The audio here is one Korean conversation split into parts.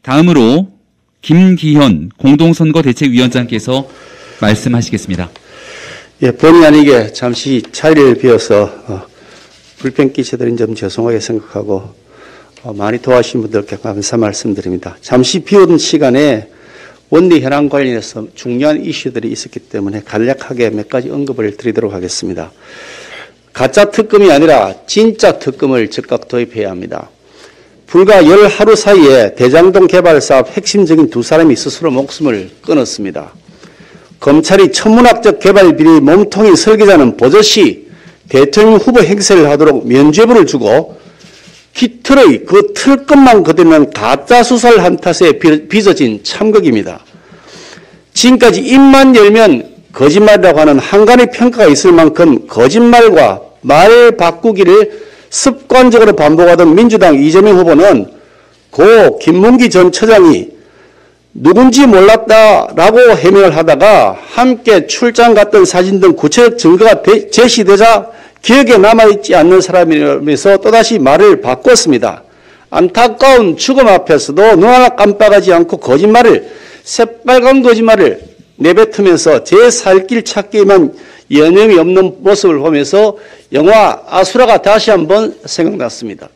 다음으로 김기현 공동선거대책위원장께서 말씀하시겠습니다. 예, 본의 아니게 잠시 자리를 비워서 불편 끼쳐드린 점 죄송하게 생각하고 많이 도와주신 분들께 감사 말씀드립니다. 잠시 비운 시간에 원내 현안 관련해서 중요한 이슈들이 있었기 때문에 간략하게 몇 가지 언급을 드리도록 하겠습니다. 가짜 특검이 아니라 진짜 특검을 즉각 도입해야 합니다. 불과 열 하루 사이에 대장동 개발 사업 핵심적인 두 사람이 스스로 목숨을 끊었습니다. 검찰이 천문학적 개발 비리 몸통인 설계자는 버젓이 대통령 후보 행세를 하도록 면죄부를 주고 깃털의 그 틀끝만 거두면 가짜 수사를 한 탓에 빚어진 참극입니다. 지금까지 입만 열면 거짓말이라고 하는 한간의 평가가 있을 만큼 거짓말과 말 바꾸기를 습관적으로 반복하던 민주당 이재명 후보는 고 김문기 전 처장이 누군지 몰랐다라고 해명을 하다가 함께 출장 갔던 사진 등 구체적 증거가 제시되자 기억에 남아있지 않는 사람이라면서 또다시 말을 바꿨습니다. 안타까운 죽음 앞에서도 눈 하나 깜빡하지 않고 거짓말을 새빨간 거짓말을 내뱉으면서 제 살 길 찾기에만 여념이 없는 모습을 보면서 영화 아수라가 다시 한번 생각났습니다.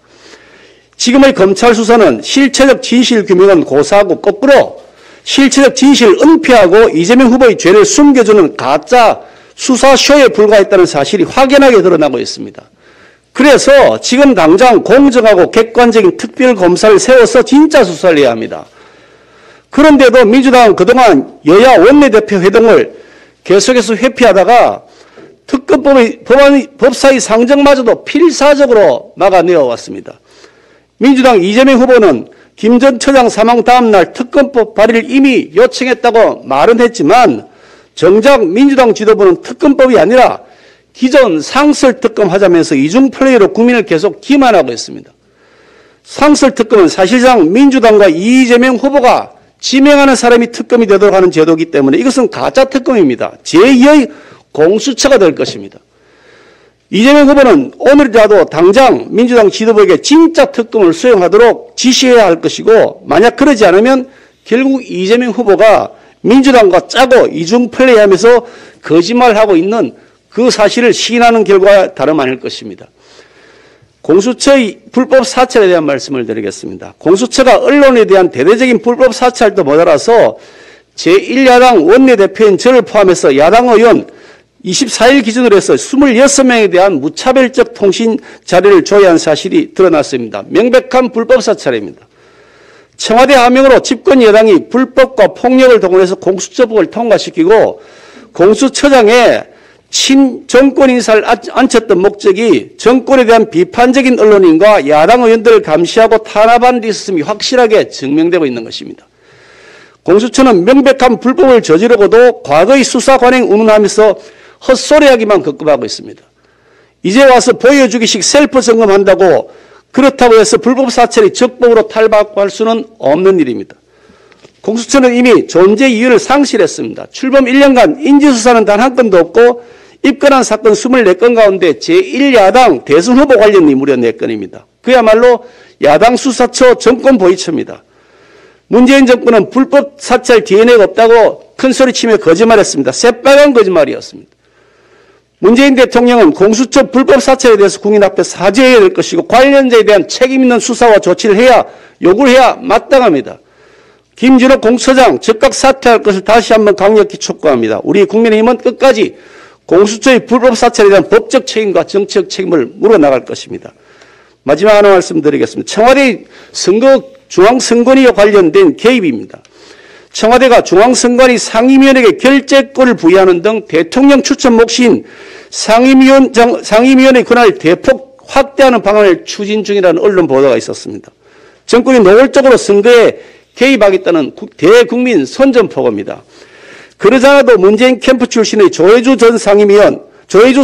지금의 검찰 수사는 실체적 진실 규명은 고사하고 거꾸로 실체적 진실을 은폐하고 이재명 후보의 죄를 숨겨주는 가짜 수사쇼에 불과했다는 사실이 확연하게 드러나고 있습니다. 그래서 지금 당장 공정하고 객관적인 특별검사를 세워서 진짜 수사를 해야 합니다. 그런데도 민주당은 그동안 여야 원내대표 회동을 계속해서 회피하다가 특검법의 법사위 상정마저도 필사적으로 막아내어 왔습니다. 민주당 이재명 후보는 김 전 처장 사망 다음 날 특검법 발의를 이미 요청했다고 말은 했지만 정작 민주당 지도부는 특검법이 아니라 기존 상설특검 하자면서 이중 플레이로 국민을 계속 기만하고 있습니다. 상설특검은 사실상 민주당과 이재명 후보가 지명하는 사람이 특검이 되도록 하는 제도이기 때문에 이것은 가짜 특검입니다. 제2의 공수처가 될 것입니다. 이재명 후보는 오늘이라도 당장 민주당 지도부에게 진짜 특검을 수행하도록 지시해야 할 것이고 만약 그러지 않으면 결국 이재명 후보가 민주당과 짜고 이중 플레이하면서 거짓말하고 있는 그 사실을 시인하는 결과와 다름 아닐 것입니다. 공수처의 불법 사찰에 대한 말씀을 드리겠습니다. 공수처가 언론에 대한 대대적인 불법 사찰도 모자라서 제1야당 원내대표인 저를 포함해서 야당 의원 24일 기준으로 해서 26명에 대한 무차별적 통신 자료를 조회한 사실이 드러났습니다. 명백한 불법 사찰입니다. 청와대 하명으로 집권 여당이 불법과 폭력을 동원해서 공수처법을 통과시키고 공수처장에 친정권 인사를 앉혔던 목적이 정권에 대한 비판적인 언론인과 야당 의원들을 감시하고 탄압하는 데 있었음이 확실하게 증명되고 있는 것입니다. 공수처는 명백한 불법을 저지르고도 과거의 수사 관행 운운하면서 헛소리하기만 급급하고 있습니다. 이제 와서 보여주기식 셀프 점검한다고 그렇다고 해서 불법 사찰이 적법으로 탈바할 수는 없는 일입니다. 공수처는 이미 존재 이유를 상실했습니다. 출범 1년간 인지수사는 단 한 건도 없고 입건한 사건 24건 가운데 제1야당 대선 후보 관련이 무려 4건입니다. 그야말로 야당 수사처 정권 보이처입니다. 문재인 정권은 불법 사찰 DNA가 없다고 큰소리치며 거짓말했습니다. 새빨간 거짓말이었습니다. 문재인 대통령은 공수처 불법 사찰에 대해서 국민 앞에 사죄해야 될 것이고 관련자에 대한 책임 있는 수사와 조치를 해야 요구를 해야 마땅합니다. 김진욱 공수처장 즉각 사퇴할 것을 다시 한번 강력히 촉구합니다. 우리 국민의힘은 끝까지 공수처의 불법 사찰에 대한 법적 책임과 정치적 책임을 물어나갈 것입니다. 마지막 하나 말씀드리겠습니다. 청와대 중앙선관위와 관련된 개입입니다. 청와대가 중앙선관위 상임위원에게 결재권을 부여하는 등 대통령 추천 몫인 상임위원회 권한을 대폭 확대하는 방안을 추진 중이라는 언론 보도가 있었습니다. 정권이 노골적으로 선거에 개입하겠다는 대국민 선전포고입니다. 그러자라도 문재인 캠프 출신의 조혜주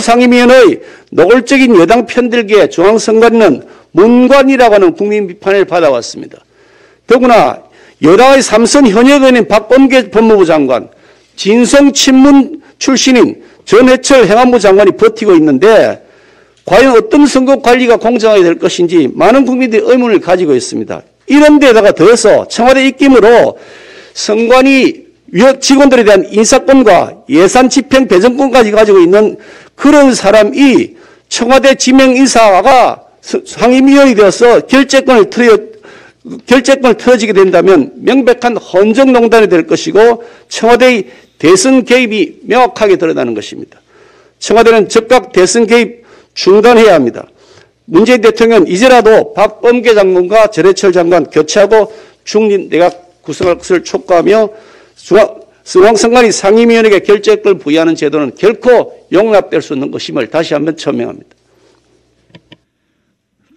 상임위원의 노골적인 여당 편들기에 중앙선관위는 문관이라고 하는 국민 비판을 받아왔습니다. 더구나 여당의 삼선 현역 의원인 박범계 법무부 장관, 진성 친문 출신인 전해철 행안부 장관이 버티고 있는데 과연 어떤 선거 관리가 공정하게 될 것인지 많은 국민들이 의문을 가지고 있습니다. 이런 데다가 더해서 청와대 입김으로 선관위 직원들에 대한 인사권과 예산 집행 배정권까지 가지고 있는 그런 사람이 청와대 지명 인사가 상임위원이 되어서 결재권을 틀어지게 된다면 명백한 헌정농단이 될 것이고 청와대의 대선 개입이 명확하게 드러나는 것입니다. 청와대는 즉각 대선 개입 중단해야 합니다. 문재인 대통령은 이제라도 박범계 장관과 전해철 장관 교체하고 중립 내각 구성할 것을 촉구하며 중앙선관위 상임위원에게 결재권을 부여하는 제도는 결코 용납될 수 없는 것임을 다시 한번 천명합니다.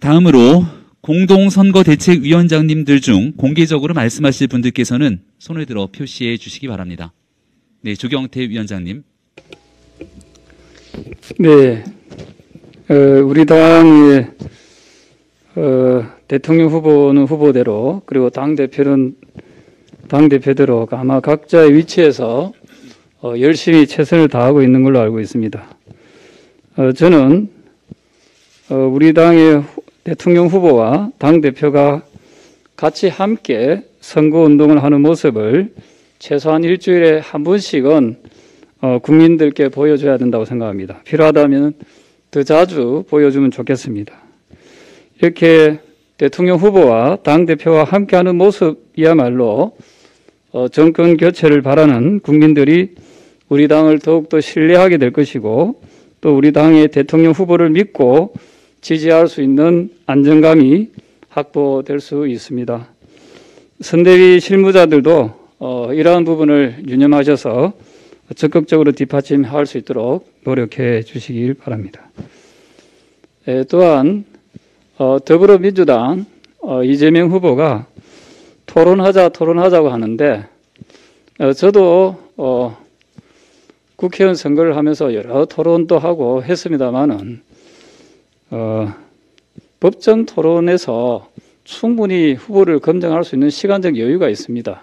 다음으로 공동선거대책위원장님들 중 공개적으로 말씀하실 분들께서는 손을 들어 표시해 주시기 바랍니다. 네, 조경태 위원장님. 네, 우리 당의 대통령 후보는 후보대로, 그리고 당대표는 당대표대로 아마 각자의 위치에서 열심히 최선을 다하고 있는 걸로 알고 있습니다. 저는 우리 당의 대통령 후보와 당대표가 같이 함께 선거운동을 하는 모습을 최소한 일주일에 한 번씩은 국민들께 보여줘야 된다고 생각합니다. 필요하다면 더 자주 보여주면 좋겠습니다. 이렇게 대통령 후보와 당대표와 함께하는 모습이야말로 정권 교체를 바라는 국민들이 우리 당을 더욱더 신뢰하게 될 것이고, 또 우리 당의 대통령 후보를 믿고 지지할 수 있는 안정감이 확보될 수 있습니다. 선대위 실무자들도 이러한 부분을 유념하셔서 적극적으로 뒷받침할 수 있도록 노력해 주시길 바랍니다. 또한 더불어민주당 이재명 후보가 토론하자고 하는데, 저도 국회의원 선거를 하면서 여러 토론도 하고 했습니다만은 법정 토론에서 충분히 후보를 검증할 수 있는 시간적 여유가 있습니다.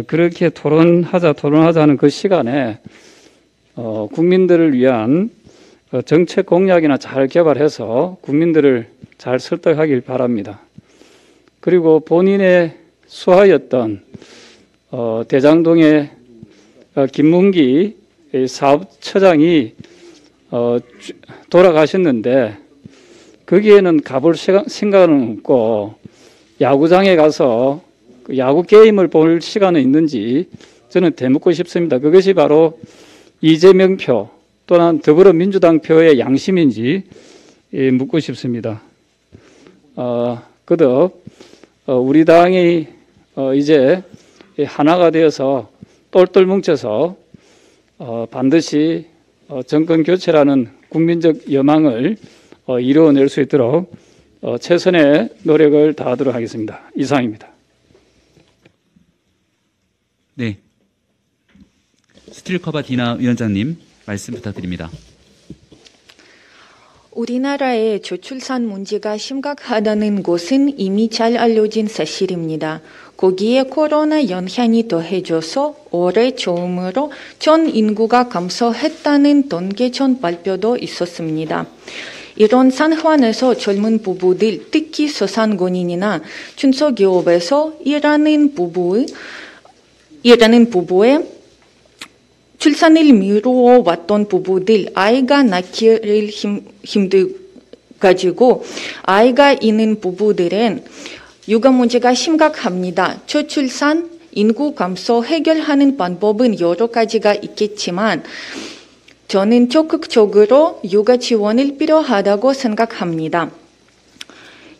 그렇게 토론하자 하는 그 시간에 국민들을 위한 정책 공약이나 잘 개발해서 국민들을 잘 설득하길 바랍니다. 그리고 본인의 수하였던 대장동의 김문기 사업처장이 돌아가셨는데 거기에는 가볼 생각은 없고 야구장에 가서 야구 게임을 볼 시간은 있는지 저는 되묻고 싶습니다. 그것이 바로 이재명 표 또는 더불어민주당 표의 양심인지 묻고 싶습니다. 그덕 우리 당이 이제 하나가 되어서 똘똘 뭉쳐서 반드시 정권 교체라는 국민적 여망을 이루어낼 수 있도록 최선의 노력을 다하도록 하겠습니다. 이상입니다. 네, 스틸커바 디나 위원장님 말씀 부탁드립니다. 우리나라의 저출산 문제가 심각하다는 것은 이미 잘 알려진 사실입니다. 거기에 코로나 영향이 더해져서 올해 처음으로 전 인구가 감소했다는 통계청 발표도 있었습니다. 이런 상황에서 젊은 부부들, 특히 소상공인이나 중소기업에서 일하는 부부의 출산을 미루어 왔던 부부들, 아이가 낳기를 힘들가지고 아이가 있는 부부들은 육아 문제가 심각합니다. 저출산, 인구 감소 해결하는 방법은 여러 가지가 있겠지만 저는 적극적으로 육아 지원을 필요하다고 생각합니다.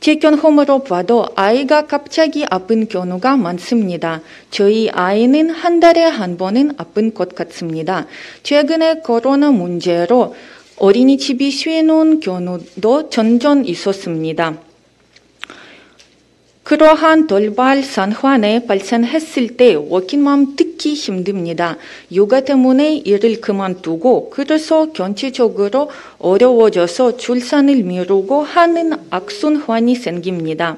제 경험으로 봐도 아이가 갑자기 아픈 경우가 많습니다. 저희 아이는 한 달에 한 번은 아픈 것 같습니다. 최근에 코로나 문제로 어린이집이 쉬어놓은 경우도 종종 있었습니다. 그러한 돌발 상황에 발생했을 때 워킹맘 특히 힘듭니다. 육아 때문에 일을 그만두고 그래서 경제적으로 어려워져서 출산을 미루고 하는 악순환이 생깁니다.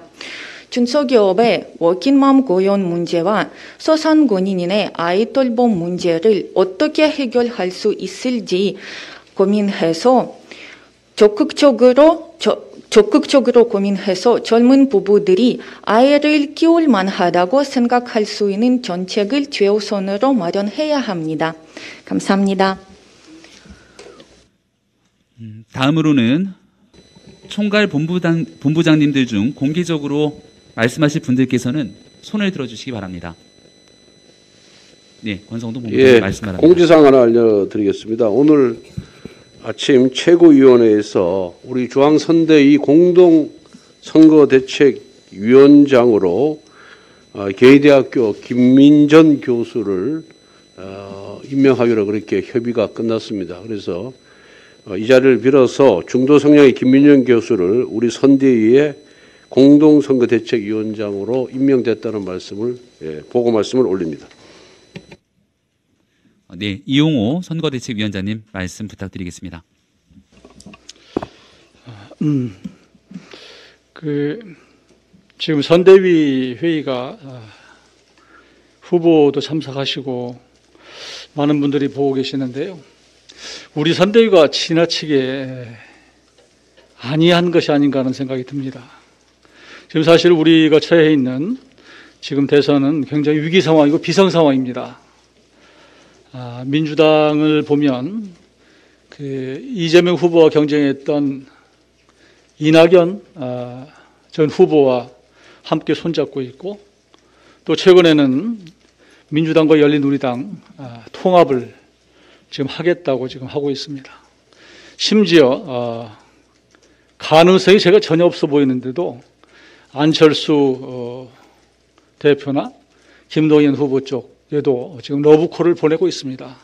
중소기업의 워킹맘 고용 문제와 소상공인의 아이 돌봄 문제를 어떻게 해결할 수 있을지 고민해서 적극적으로 적극적으로 고민해서 젊은 부부들이 아이를 키울 만하다고 생각할 수 있는 정책을 최우선으로 마련해야 합니다. 감사합니다. 다음으로는 총괄 본부장님들 중 공개적으로 말씀하실 분들께서는 손을 들어주시기 바랍니다. 네, 권성동 본부장님 말씀 바랍니다. 공지사항 하나 알려드리겠습니다. 오늘 아침 최고위원회에서 우리 중앙선대위 공동선거대책위원장으로 개의대학교 김민전 교수를 임명하기로 그렇게 협의가 끝났습니다. 그래서 이 자리를 빌어서 중도 성향의 김민전 교수를 우리 선대위의 공동선거대책위원장으로 임명됐다는 말씀을 보고 말씀을 올립니다. 네, 이용호 선거대책위원장님 말씀 부탁드리겠습니다. 지금 선대위 회의가 후보도 참석하시고 많은 분들이 보고 계시는데요. 우리 선대위가 지나치게 안이한 것이 아닌가 하는 생각이 듭니다. 지금 사실 우리가 처해 있는 지금 대선은 굉장히 위기 상황이고 비상 상황입니다. 민주당을 보면 이재명 후보와 경쟁했던 이낙연 전 후보와 함께 손잡고 있고, 또 최근에는 민주당과 열린우리당 통합을 지금 하겠다고 지금 하고 있습니다. 심지어 가능성이 제가 전혀 없어 보이는데도 안철수 대표나 김동연 후보 쪽에도 지금 러브콜을 보내고 있습니다.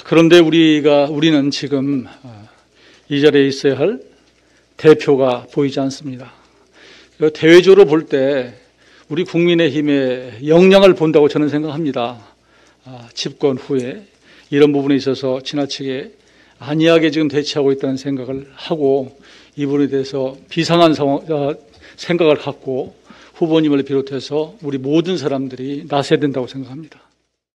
그런데 우리는 지금 이 자리에 있어야 할 대표가 보이지 않습니다. 대외적으로 볼 때 우리 국민의힘의 역량을 본다고 저는 생각합니다. 집권 후에 이런 부분에 있어서 지나치게 안이하게 지금 대처하고 있다는 생각을 하고, 이 부분에 대해서 비상한 생각을 갖고 후보님을 비롯해서 우리 모든 사람들이 나서야 된다고 생각합니다.